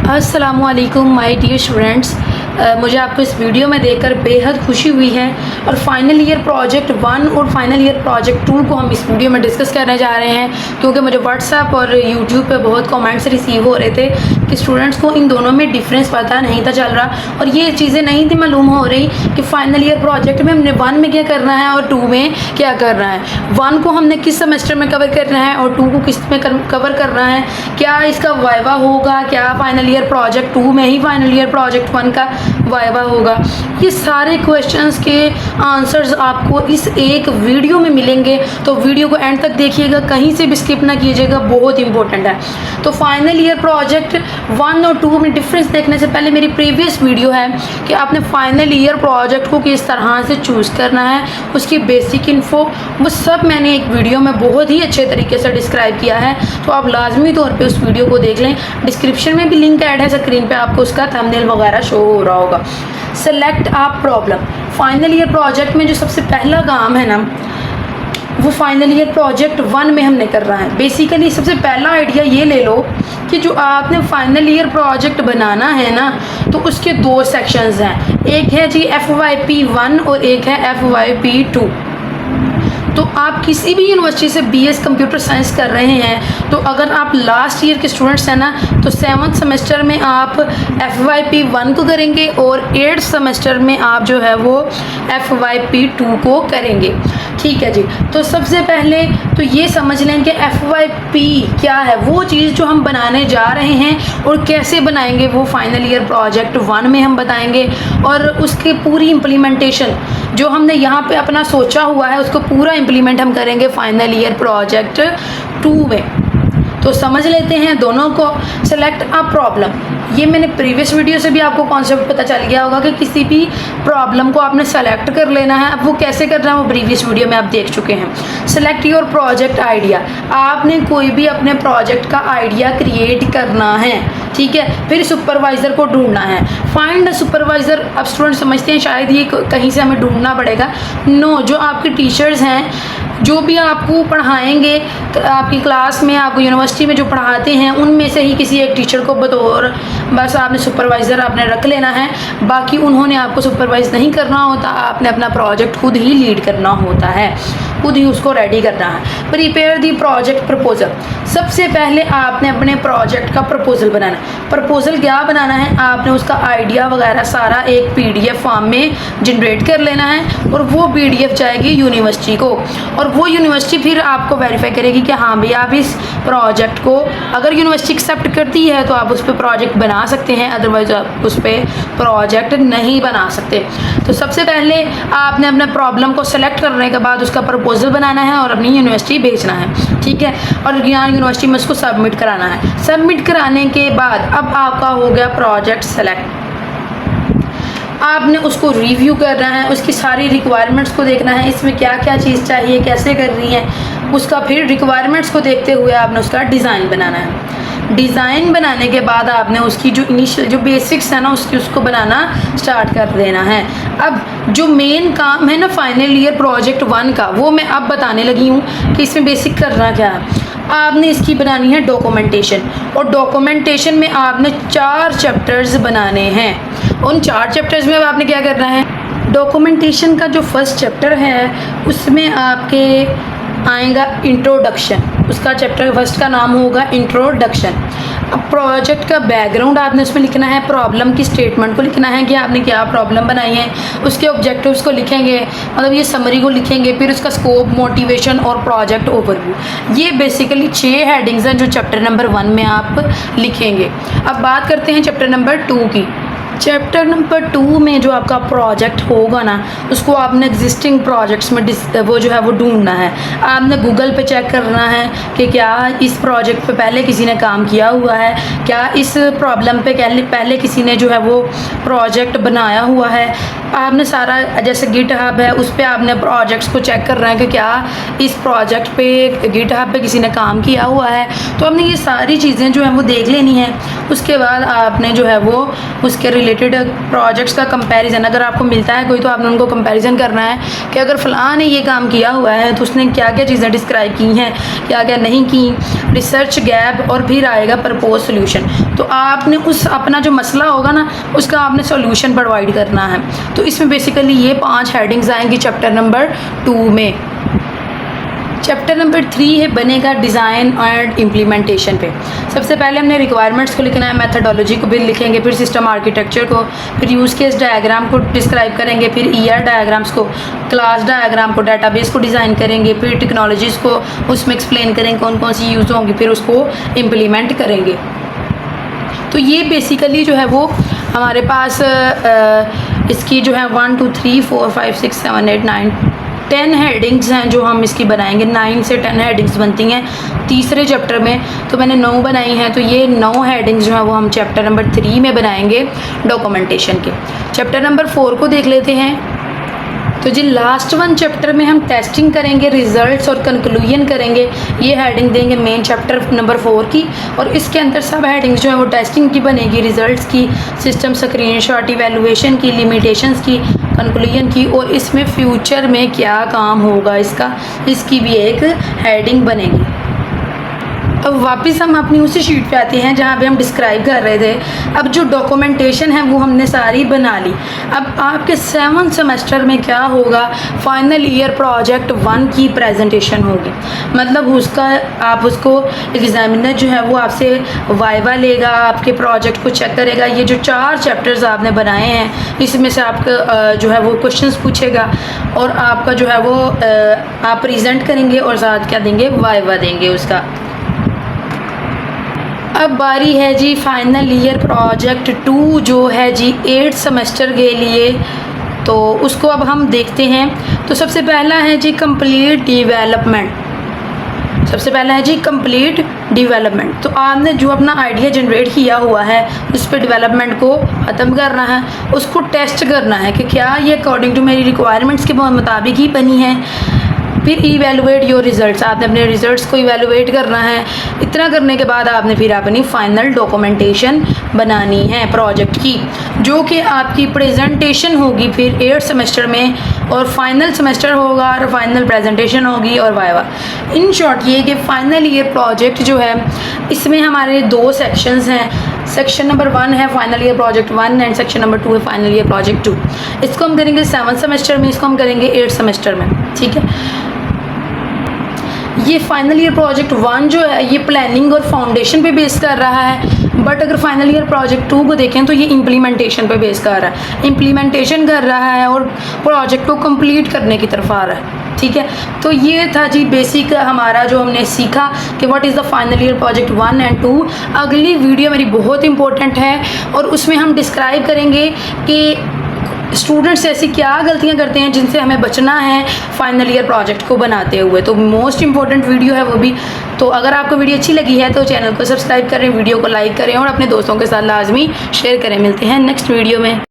अस्सलामुअलैकुम my dear students. मुझे आपको इस वीडियो में देखकर बेहद खुशी हुई है और फाइनल ईयर प्रोजेक्ट 1 और फाइनल ईयर प्रोजेक्ट 2 को हम इस वीडियो में डिस्कस करने जा रहे हैं, क्योंकि मुझे व्हाट्सएप और यूट्यूब पे बहुत कमेंट्स रिसीव हो रहे थे कि स्टूडेंट्स को इन दोनों में डिफरेंस पता नहीं था चल रहा और ये चीज़ें नहीं थी मालूम हो रही कि फाइनल ईयर प्रोजेक्ट में हमने 1 में क्या करना है और 2 में क्या करना है। 1 को हमने किस सेमेस्टर में कवर करना है और 2 को किस में कवर करना है, क्या इसका वाइवा होगा, क्या फाइनल ईयर प्रोजेक्ट 2 में ही फाइनल ईयर प्रोजेक्ट 1 का वाइवा होगा। ये सारे क्वेश्चंस के आंसर्स आपको इस एक वीडियो में मिलेंगे, तो वीडियो को एंड तक देखिएगा, कहीं से भी स्किप ना कीजिएगा, बहुत इंपॉर्टेंट है। तो फाइनल ईयर प्रोजेक्ट 1 और 2 में डिफरेंस देखने से पहले मेरी प्रीवियस वीडियो है कि आपने फाइनल ईयर प्रोजेक्ट को किस तरह से चूज़ करना है, उसकी बेसिक इन्फो, वो सब मैंने एक वीडियो में बहुत ही अच्छे तरीके से डिस्क्राइब किया है। तो आप लाजमी तौर पे उस वीडियो को देख लें, डिस्क्रिप्शन में भी लिंक ऐड है, स्क्रीन पे आपको उसका थंबनेल वगैरह शो हो रहा होगा। सेलेक्ट आप प्रॉब्लम, फाइनल ईयर प्रोजेक्ट में जो सबसे पहला काम है ना, वो फाइनल ईयर प्रोजेक्ट 1 में हमने कर रहा है। बेसिकली सबसे पहला आइडिया ये ले लो कि जो आपने फाइनल ईयर प्रोजेक्ट बनाना है ना, तो उसके 2 सेक्शंस हैं, एक है जी FYP1 और एक है FYP2। तो आप किसी भी यूनिवर्सिटी से BS कंप्यूटर साइंस कर रहे हैं, तो अगर आप लास्ट ईयर के स्टूडेंट्स हैं ना, तो 7th सेमेस्टर में आप FYP1 को करेंगे और 8th सेमेस्टर में आप जो है वो FYP2 को करेंगे। ठीक है जी। तो सबसे पहले तो ये समझ लें कि FYP क्या है, वो चीज़ जो हम बनाने जा रहे हैं और कैसे बनाएंगे वो फाइनल ईयर प्रोजेक्ट 1 में हम बताएंगे, और उसकी पूरी इम्प्लीमेंटेशन जो हमने यहाँ पे अपना सोचा हुआ है उसको पूरा इम्प्लीमेंट हम करेंगे फाइनल ईयर प्रोजेक्ट 2 में। तो समझ लेते हैं दोनों को। सेलेक्ट अ प्रॉब्लम, ये मैंने प्रीवियस वीडियो से भी आपको कॉन्सेप्ट पता चल गया होगा कि किसी भी प्रॉब्लम को आपने सेलेक्ट कर लेना है। अब वो कैसे करना है वो प्रीवियस वीडियो में आप देख चुके हैं। सेलेक्ट योर प्रोजेक्ट आइडिया, आपने कोई भी अपने प्रोजेक्ट का आइडिया क्रिएट करना है, ठीक है। फिर सुपरवाइज़र को ढूंढना है, फाइंड सुपरवाइज़र। अब स्टूडेंट समझते हैं शायद ये कहीं से हमें ढूंढना पड़ेगा। नो, जो आपके टीचर्स हैं, जो भी आपको पढ़ाएंगे आपकी क्लास में, आपको यूनिवर्सिटी में जो पढ़ाते हैं, उनमें से ही किसी एक टीचर को बतौर बस आपने सुपरवाइज़र आपने रख लेना है। बाकी उन्होंने आपको सुपरवाइज़ नहीं करना होता, आपने अपना प्रोजेक्ट खुद ही लीड करना होता है, खुद ही उसको रेडी करना है। प्रिपेयर दी प्रोजेक्ट प्रपोजल, सबसे पहले आपने अपने प्रोजेक्ट का प्रपोजल बनाना है। प्रपोजल क्या बनाना है, आपने उसका आइडिया वगैरह सारा एक PDF फॉर्म में जनरेट कर लेना है और वो PDF जाएगी यूनिवर्सिटी को, और वो यूनिवर्सिटी फिर आपको वेरीफाई करेगी कि हाँ भाई आप इस प्रोजेक्ट को, अगर यूनिवर्सिटी एक्सेप्ट करती है तो आप उस पर प्रोजेक्ट बना सकते हैं, अदरवाइज आप उस पर प्रोजेक्ट नहीं बना सकते। तो सबसे पहले आपने अपने प्रॉब्लम को सेलेक्ट करने के बाद उसका प्रपोजल बनाना है और अपनी यूनिवर्सिटी भेजना है, ठीक है। और यहाँ यूनिवर्सिटी में उसको सबमिट कराना है। सबमिट कराने के बाद अब आपका हो गया प्रोजेक्ट सेलेक्ट। आपने उसको रिव्यू करना है, उसकी सारी रिक्वायरमेंट्स को देखना है, इसमें क्या क्या चीज़ चाहिए, कैसे करनी है, उसका फिर रिक्वायरमेंट्स को देखते हुए आपने उसका डिज़ाइन बनाना है। डिज़ाइन बनाने के बाद आपने उसकी जो इनिशियल जो बेसिक्स है ना उसको बनाना स्टार्ट कर देना है। अब जो मेन काम है ना फाइनल ईयर प्रोजेक्ट 1 का, वो मैं अब बताने लगी हूँ कि इसमें बेसिक करना क्या है। आपने इसकी बनानी है डॉक्यूमेंटेशन, और डॉक्यूमेंटेशन में आपने 4 चैप्टर्स बनाने हैं। उन 4 चैप्टर्स में अब आपने क्या करना है, डॉक्यूमेंटेशन का जो फर्स्ट चैप्टर है उसमें आपके आएगा इंट्रोडक्शन, उसका चैप्टर फर्स्ट का नाम होगा इंट्रोडक्शन। अब प्रोजेक्ट का बैकग्राउंड आपने उसमें लिखना है, प्रॉब्लम की स्टेटमेंट को लिखना है कि आपने क्या प्रॉब्लम बनाई है, उसके ऑब्जेक्टिव्स को लिखेंगे, मतलब ये समरी को लिखेंगे, फिर उसका स्कोप, मोटिवेशन और प्रोजेक्ट ओवरव्यू। ये बेसिकली 6 हेडिंग्स हैं जो चैप्टर नंबर 1 में आप लिखेंगे। अब बात करते हैं चैप्टर नंबर 2 की। चैप्टर नंबर 2 में जो आपका प्रोजेक्ट होगा ना, उसको आपने एग्जिस्टिंग प्रोजेक्ट्स में वो जो है वो ढूंढना है। आपने गूगल पे चेक करना है कि क्या इस प्रोजेक्ट पे पहले किसी ने काम किया हुआ है, क्या इस प्रॉब्लम पे पहले किसी ने जो है वो प्रोजेक्ट बनाया हुआ है। आपने सारा जैसे गिट हब है उस पर आपने प्रोजेक्ट्स को चेक करना है कि क्या इस प्रोजेक्ट पे गिट हब पे किसी ने काम किया हुआ है। तो आपने ये सारी चीज़ें जो हैं वो देख लेनी है। उसके बाद आपने जो है वो उसके रिलेटेड प्रोजेक्ट्स का कंपैरिजन, अगर आपको मिलता है कोई तो आपने उनको कंपैरिजन करना है कि अगर फ़लाँ ने ये काम किया हुआ है तो उसने क्या क्या चीज़ें डिस्क्राइब की हैं, क्या क्या नहीं की, रिसर्च गैप, और फिर आएगा प्रपोज सोल्यूशन। तो आपने उस अपना जो मसला होगा ना उसका आपने सोल्यूशन प्रोवाइड करना है। तो इसमें बेसिकली ये 5 हेडिंग्स आएंगी चैप्टर नंबर 2 में। चैप्टर नंबर 3 है बनेगा डिज़ाइन एंड इम्प्लीमेंटेशन पे। सबसे पहले हमने रिक्वायरमेंट्स को लिखना है, मेथडोलॉजी को भी लिखेंगे, फिर सिस्टम आर्किटेक्चर को, फिर यूज़ केस डायग्राम को डिस्क्राइब करेंगे, फिर ईआर डायग्राम्स को, क्लास डायग्राम को, डाटाबेस को डिज़ाइन करेंगे, फिर टेक्नोलॉजीज़ को उसमें एक्सप्लेन करेंगे कौन कौन सी यूज़ होंगी, फिर उसको इम्प्लीमेंट करेंगे। तो ये बेसिकली जो है वो हमारे पास इसकी जो है 1 2 3 4 5 6 7 8 9 10 हेडिंग्स हैं जो हम इसकी बनाएंगे। 9 से 10 हेडिंग्स बनती हैं तीसरे चैप्टर में, तो मैंने 9 बनाई हैं। तो ये 9 हेडिंग्स जो हैं वो हम चैप्टर नंबर 3 में बनाएंगे डॉक्यूमेंटेशन के। चैप्टर नंबर 4 को देख लेते हैं। तो जी लास्ट वन चैप्टर में हम टेस्टिंग करेंगे, रिजल्ट्स और कंक्लूजन करेंगे। ये हेडिंग देंगे मेन चैप्टर नंबर 4 की, और इसके अंदर सब हेडिंग्स जो है वो टेस्टिंग की बनेगी, रिजल्ट्स की, सिस्टम स्क्रीनशॉट, इवैल्यूएशन की, लिमिटेशंस की, कंक्लूजन की, और इसमें फ्यूचर में क्या काम होगा इसकी भी एक हेडिंग बनेगी। अब वापस हम अपनी उसी शीट पे आते हैं जहाँ पे हम डिस्क्राइब कर रहे थे। अब जो डॉक्यूमेंटेशन है वो हमने सारी बना ली। अब आपके 7th सेमेस्टर में क्या होगा, फाइनल ईयर प्रोजेक्ट 1 की प्रेजेंटेशन होगी। मतलब उसका आप उसको एग्जामिनर जो है वो आपसे वाइवा लेगा, आपके प्रोजेक्ट को चेक करेगा। ये जो 4 चैप्टर्स आपने बनाए हैं इसमें से आपका जो है वो क्वेश्चंस पूछेगा, और आपका जो है वो आप प्रेजेंट करेंगे और साथ क्या देंगे, वाइवा देंगे उसका। अब बारी है जी फाइनल ईयर प्रोजेक्ट 2 जो है जी 8th सेमेस्टर के लिए, तो उसको अब हम देखते हैं। तो सबसे पहला है जी कंप्लीट डेवलपमेंट। सबसे पहला है जी कंप्लीट डेवलपमेंट। तो आपने जो अपना आइडिया जनरेट किया हुआ है उस पर डेवलपमेंट को ख़त्म करना है, उसको टेस्ट करना है कि क्या ये अकॉर्डिंग टू मेरी रिक्वायरमेंट्स के मुताबिक ही बनी है। फिर इवेलुएट योर रिज़ल्ट्स, आपने अपने रिज़ल्ट्स को इवेलुएट करना है। इतना करने के बाद आपने फिर अपनी फाइनल डॉक्यूमेंटेशन बनानी है प्रोजेक्ट की, जो कि आपकी प्रेजेंटेशन होगी फिर 8th सेमेस्टर में, और फाइनल सेमेस्टर होगा और फाइनल प्रेजेंटेशन होगी और वाइवा। इन शॉर्ट ये कि फाइनल ईयर प्रोजेक्ट जो है इसमें हमारे 2 सेक्शंस हैं। सेक्शन नंबर 1 है final year project 1 and section number 2 है फाइनल ईयर प्रोजेक्ट 2। इसको हम करेंगे 7th सेमेस्टर में, इसको हम करेंगे 8th सेमेस्टर में, ठीक है। ये फाइनल ईयर प्रोजेक्ट 1 जो है ये प्लानिंग और फाउंडेशन पे बेस कर रहा है, बट अगर फाइनल ईयर प्रोजेक्ट 2 को देखें तो ये इम्प्लीमेंटेशन पे बेस कर रहा है, इम्प्लीमेंटेशन कर रहा है और प्रोजेक्ट को कंप्लीट करने की तरफ आ रहा है, ठीक है। तो ये था जी बेसिक हमारा जो हमने सीखा कि what is the final year project 1 and 2। अगली वीडियो मेरी बहुत इंपॉर्टेंट है और उसमें हम डिस्क्राइब करेंगे कि स्टूडेंट्स ऐसी क्या गलतियां करते हैं जिनसे हमें बचना है फाइनल ईयर प्रोजेक्ट को बनाते हुए। तो मोस्ट इंपॉर्टेंट वीडियो है वो भी। तो अगर आपको वीडियो अच्छी लगी है तो चैनल को सब्सक्राइब करें, वीडियो को लाइक करें और अपने दोस्तों के साथ लाजमी शेयर करें। मिलते हैं नेक्स्ट वीडियो में।